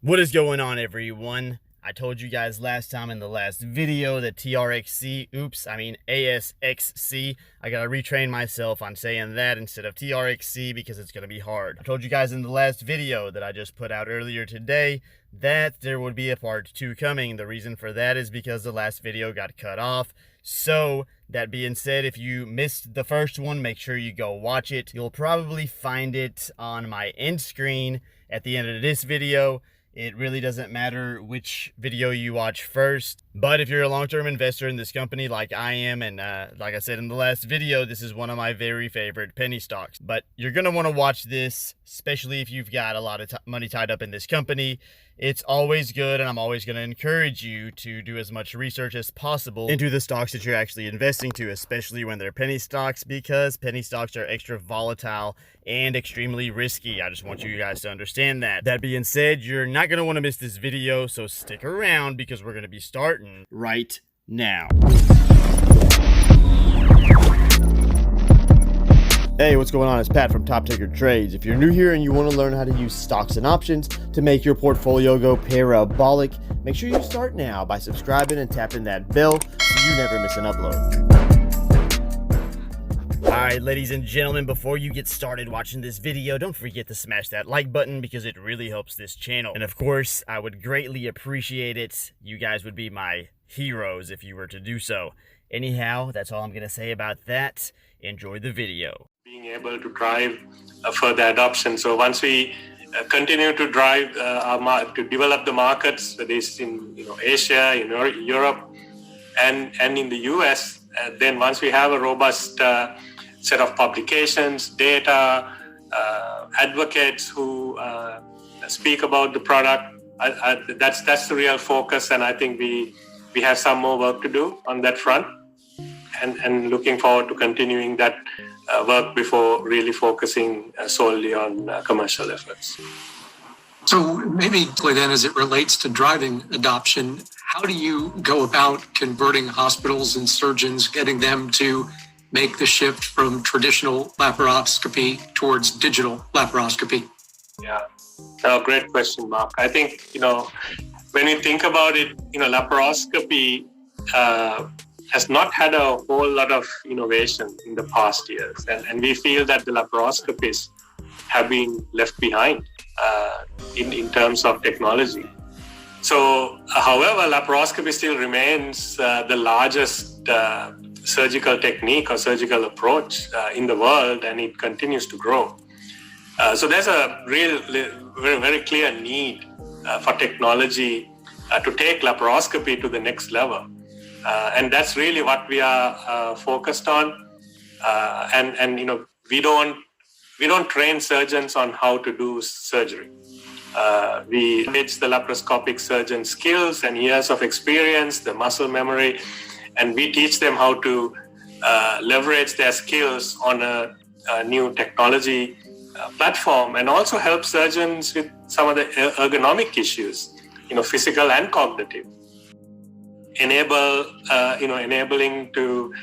What is going on, everyone? I told you guys last time in the last video that TRXC, ASXC, I gotta retrain myself on saying that instead of TRXC because it's gonna be hard. I told you guys in the last video that I just put out earlier today that there would be a part 2 coming. The reason for that is because the last video got cut off. So, that being said, if you missed the first one, make sure you go watch it. You'll probably find it on my end screen at the end of this video. It really doesn't matter which video you watch first, but if you're a long-term investor in this company like I am, and like I said in the last video, this is one of my very favorite penny stocks. But you're going to want to watch this, especially if you've got a lot of money tied up in this company. It's always good, and I'm always going to encourage you to do as much research as possible into the stocks that you're actually investing to, especially when they're penny stocks, because penny stocks are extra volatile and extremely risky. I just want you guys to understand that. That being said, you're not going to want to miss this video, so stick around because we're going to be starting right now. Hey, what's going on? It's Pat from Top Ticker Trades. If you're new here and you want to learn how to use stocks and options to make your portfolio go parabolic, make sure you start now by subscribing and tapping that bell so you never miss an upload. Alright, ladies and gentlemen, before you get started watching this video, don't forget to smash that like button because it really helps this channel. And of course, I would greatly appreciate it. You guys would be my heroes if you were to do so. Anyhow, that's all I'm going to say about that. Enjoy the video. Being able to drive further adoption. So once we continue to drive to develop the markets, whether it's in Asia, Europe, and in the US, then once we have a robust set of publications, data, advocates who speak about the product, that's the real focus, and I think we have some more work to do on that front, and looking forward to continuing that work before really focusing solely on commercial efforts. So maybe then, as it relates to driving adoption, how do you go about converting hospitals and surgeons, getting them to make the shift from traditional laparoscopy towards digital laparoscopy? Yeah, great question, Mark. I think, when you think about it, laparoscopy has not had a whole lot of innovation in the past years. And we feel that the laparoscopists have been left behind in terms of technology. So, however, laparoscopy still remains the largest surgical technique or surgical approach in the world, and it continues to grow. So there's a very clear need for technology to take laparoscopy to the next level. And that's really what we are focused on. And we don't train surgeons on how to do surgery. We teach the laparoscopic surgeon skills and years of experience, the muscle memory, and we teach them how to leverage their skills on a new technology platform, and also help surgeons with some of the ergonomic issues, physical and cognitive. Enabling to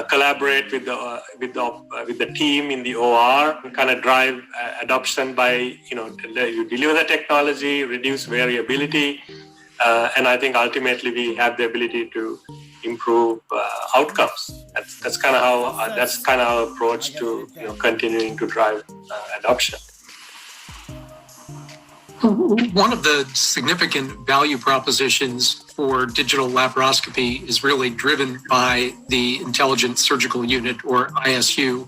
collaborate with the team in the OR, and kind of drive adoption by you deliver the technology, reduce variability, and I think ultimately we have the ability to improve outcomes. That's kind of our approach to continuing to drive adoption. One of the significant value propositions for digital laparoscopy is really driven by the Intelligent Surgical Unit, or ISU.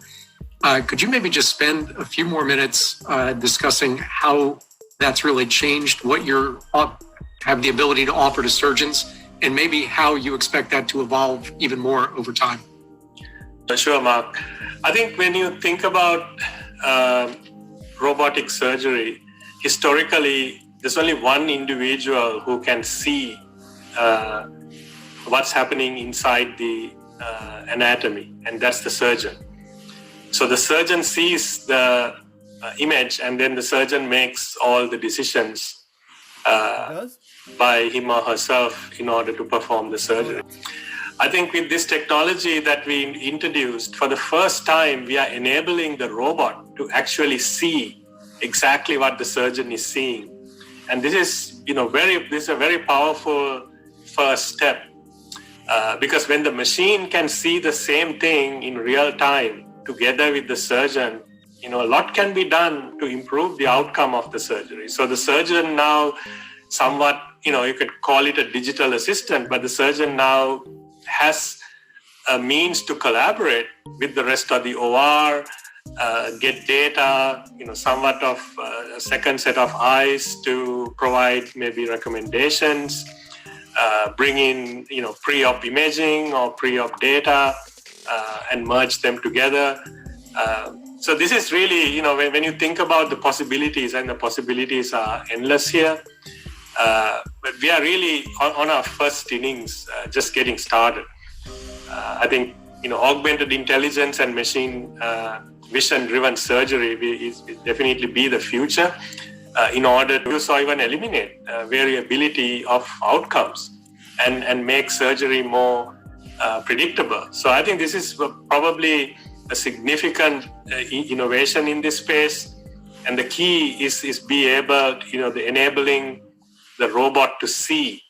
Could you maybe just spend a few more minutes discussing how that's really changed, what you have the ability to offer to surgeons, and maybe how you expect that to evolve even more over time? Sure, Mark. I think when you think about robotic surgery, historically, there's only one individual who can see what's happening inside the anatomy, and that's the surgeon. So the surgeon sees the image, and then the surgeon makes all the decisions by him or herself in order to perform the surgery. I think with this technology that we introduced, for the first time, we are enabling the robot to actually see exactly what the surgeon is seeing, And this is, this is a very powerful first step, because when the machine can see the same thing in real time together with the surgeon, a lot can be done to improve the outcome of the surgery. So the surgeon now somewhat, you could call it a digital assistant, but the surgeon now has a means to collaborate with the rest of the OR, get data, somewhat of a second set of eyes to provide maybe recommendations, bring in, pre-op imaging or pre-op data, and merge them together. So this is really, when you think about the possibilities, and the possibilities are endless here, but we are really on our first innings, just getting started. I think, augmented intelligence and machine vision-driven surgery will definitely be the future in order to so even eliminate variability of outcomes and make surgery more predictable. So I think this is probably a significant innovation in this space, and the key is be able, enabling the robot to see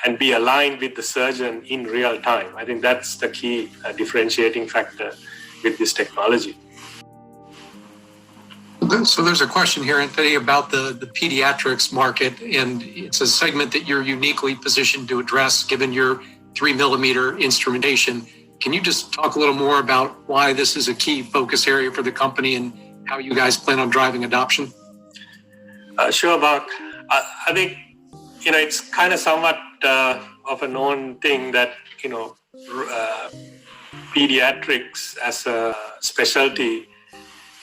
and be aligned with the surgeon in real time. I think that's the key differentiating factor with this technology. So there's a question here, Anthony, about the pediatrics market, and it's a segment that you're uniquely positioned to address given your 3mm instrumentation. Can you just talk a little more about why this is a key focus area for the company and how you guys plan on driving adoption? Sure, Mark. I think, it's kind of somewhat of a known thing that, pediatrics as a specialty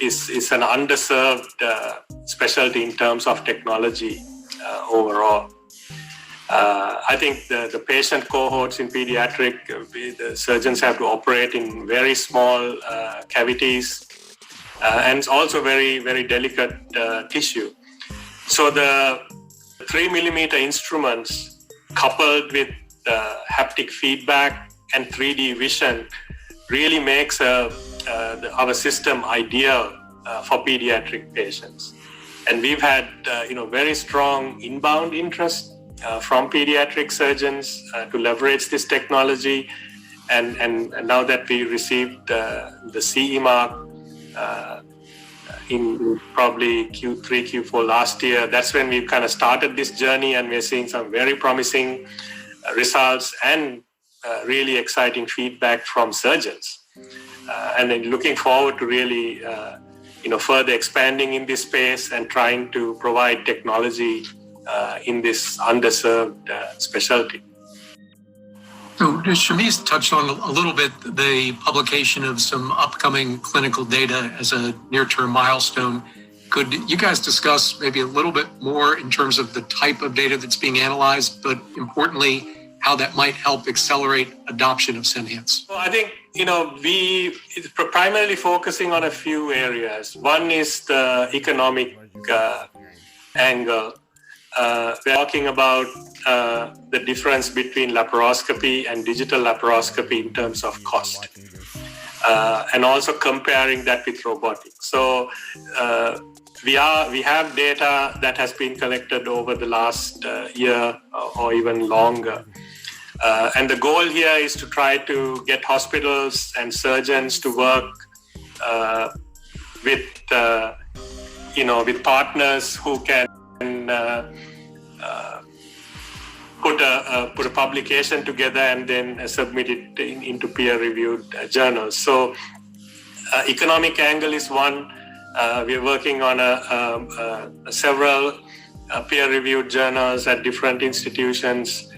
is an underserved specialty in terms of technology overall. I think the patient cohorts in pediatric, the surgeons have to operate in very small cavities, and it's also very, very delicate tissue. So the 3mm instruments coupled with haptic feedback and 3D vision really makes our system ideal for pediatric patients. And we've had very strong inbound interest from pediatric surgeons to leverage this technology. And now that we received the CE mark in probably Q3, Q4 last year, that's when we kind of started this journey, and we're seeing some very promising results and really exciting feedback from surgeons. And then looking forward to really, further expanding in this space and trying to provide technology in this underserved specialty. So Shamiz touched on a little bit the publication of some upcoming clinical data as a near-term milestone. Could you guys discuss maybe a little bit more in terms of the type of data that's being analyzed, but importantly, how that might help accelerate adoption of Senhance? Well, I think, it's primarily focusing on a few areas. One is the economic angle. We're talking about the difference between laparoscopy and digital laparoscopy in terms of cost, and also comparing that with robotics. So we have data that has been collected over the last year or even longer. And the goal here is to try to get hospitals and surgeons to work with partners who can put a publication together and then submit it into peer-reviewed journals. So economic angle is one. We're working on several peer-reviewed journals at different institutions.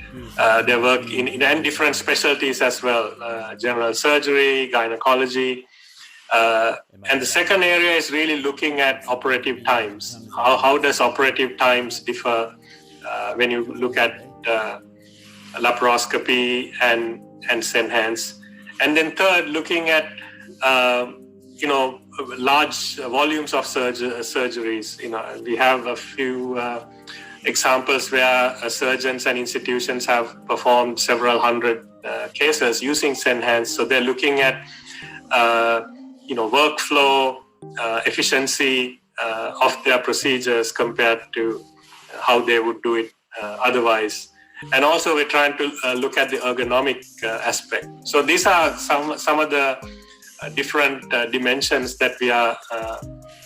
They work in different specialties as well, general surgery, gynecology. And the second area is really looking at operative times. How does operative times differ when you look at laparoscopy and Senhance? And then third, looking at large volumes of surgeries. We have a few examples where surgeons and institutions have performed several hundred cases using Senhance. So they're looking at workflow efficiency of their procedures compared to how they would do it otherwise. And also we're trying to look at the ergonomic aspect. So these are some of the different dimensions that we are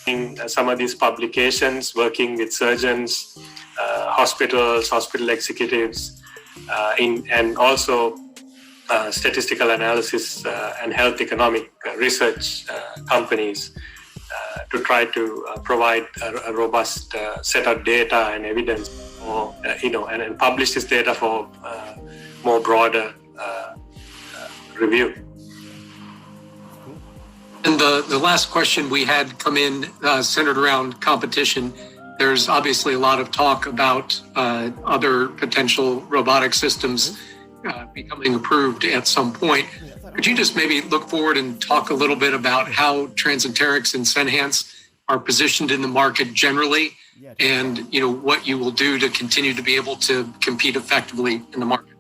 in some of these publications, working with surgeons, hospitals, hospital executives, and also statistical analysis and health economic research companies to try to provide a robust set of data and evidence, or and publish this data for more broader review. And the last question we had come in centered around competition. There's obviously a lot of talk about other potential robotic systems becoming approved at some point. Could you just maybe look forward and talk a little bit about how Transenterix and Senhance are positioned in the market generally, and what you will do to continue to be able to compete effectively in the market?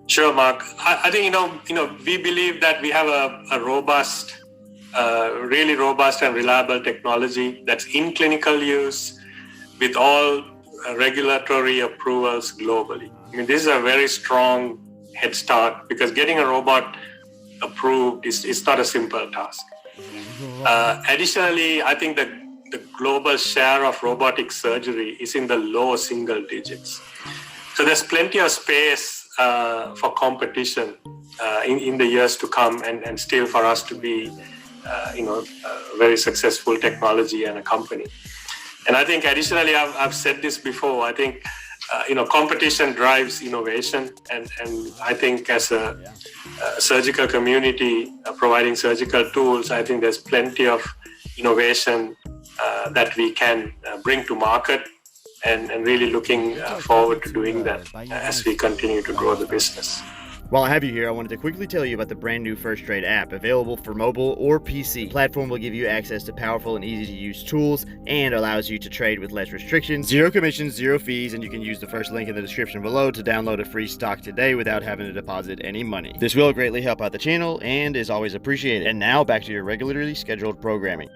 Sure, Mark. I think we believe that we have a robust, really robust and reliable technology that's in clinical use with all regulatory approvals globally. I mean, this is a very strong head start, because getting a robot approved is not a simple task. Additionally, I think that the global share of robotic surgery is in the low single digits. So there's plenty of space for competition in the years to come, and still for us to be a very successful technology and a company. And I think additionally, I've said this before, I think competition drives innovation, and I think as a surgical community providing surgical tools, I think there's plenty of innovation that we can bring to market, and really looking forward to doing that as we continue to grow the business. While I have you here, I wanted to quickly tell you about the brand new First Trade app, available for mobile or PC. The platform will give you access to powerful and easy to use tools, and allows you to trade with less restrictions, zero commissions, zero fees, and you can use the first link in the description below to download a free stock today without having to deposit any money. This will greatly help out the channel and is always appreciated. And now back to your regularly scheduled programming.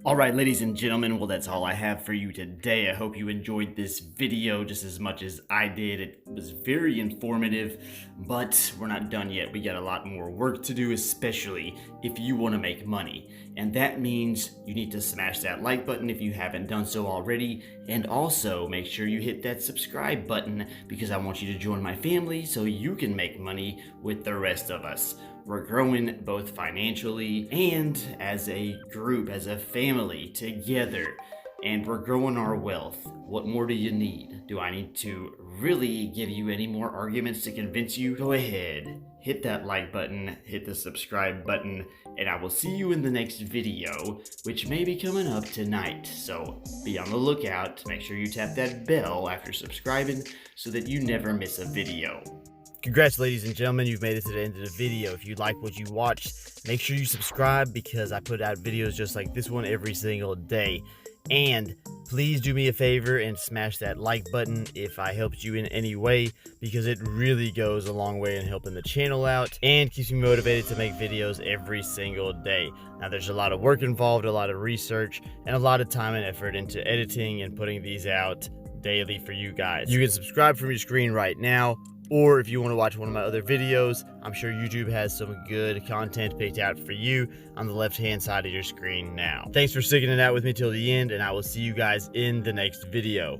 Alright, ladies and gentlemen, well, that's all I have for you today. I hope you enjoyed this video just as much as I did. It was very informative, but we're not done yet. We got a lot more work to do, especially if you want to make money. And that means you need to smash that like button if you haven't done so already. And also make sure you hit that subscribe button, because I want you to join my family so you can make money with the rest of us. We're growing both financially and as a group, as a family together, and we're growing our wealth. What more do you need? Do I need to really give you any more arguments to convince you? Go ahead, hit that like button, hit the subscribe button, and I will see you in the next video, which may be coming up tonight. So be on the lookout. Make sure you tap that bell after subscribing so that you never miss a video. Congrats, ladies and gentlemen, you've made it to the end of the video. If you like what you watched, make sure you subscribe, because I put out videos just like this one every single day. And please do me a favor and smash that like button if I helped you in any way, because it really goes a long way in helping the channel out and keeps me motivated to make videos every single day. Now, there's a lot of work involved, a lot of research, and a lot of time and effort into editing and putting these out daily for you guys. You can subscribe from your screen right now, or if you want to watch one of my other videos, I'm sure YouTube has some good content picked out for you on the left-hand side of your screen now. Thanks for sticking it out with me till the end, and I will see you guys in the next video.